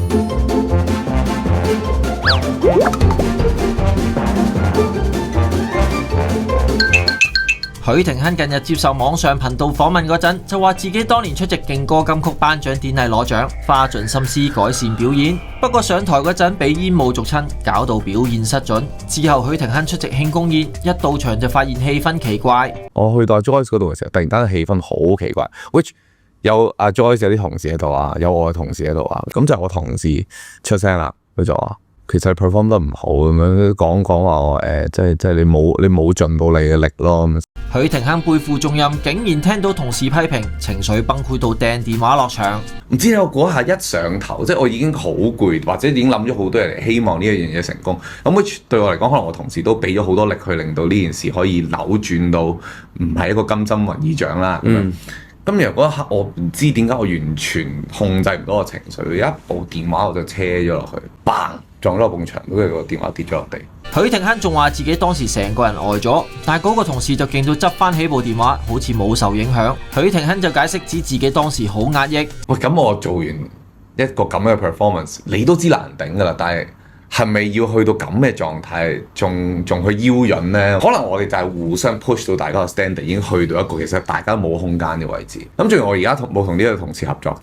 許廷鏗近日接受網上頻道訪問嗰陣，就話自己當年出席勁歌金曲頒獎典禮攞獎，花盡心思改善表演。不過上台嗰陣俾煙霧逐親，搞到表現失準。之後許廷鏗出席慶功宴，一到場就發現氣氛奇怪。我去到 Joyce 嗰度嘅時候，突然間氣氛好奇怪 ，which 有阿 Joyce 有啲同事喺度啊，有我嘅同事喺度啊，咁就係我同事出聲啦，佢就話。其實 perform 得唔好咁樣講話即係你冇盡到你嘅力咯。許廷鏗背負重任，竟然聽到同事批評，情緒崩潰到掟電話落場。唔知我嗰下一上頭，即係我已經好攰，或者已經諗咗好多嘢嚟希望呢一樣嘢成功。咁 which 對我嚟講，可能我同事都俾咗好多力去令到呢件事可以扭轉到唔係一個金針雲耳獎啦。咁然後嗰一刻我唔知點解我完全控制唔到個情緒，一部電話我就車咗落去，砰撞咗個埲牆，跟住個電話跌咗落地。許廷鏗仲話自己當時成個人呆咗，但係嗰個同事就勁到執翻起部電話，好似冇受影響。許廷鏗就解釋指自己當時好壓抑。喂，咁我做完一個咁嘅 performance， 你都知難頂㗎啦，但係咪要去到咁嘅狀態，仲去邀引呢？可能我哋就係互相 push 到大家個 standard 已經去到一個其實大家冇空間嘅位置。咁仲有我而家冇同呢個同事合作。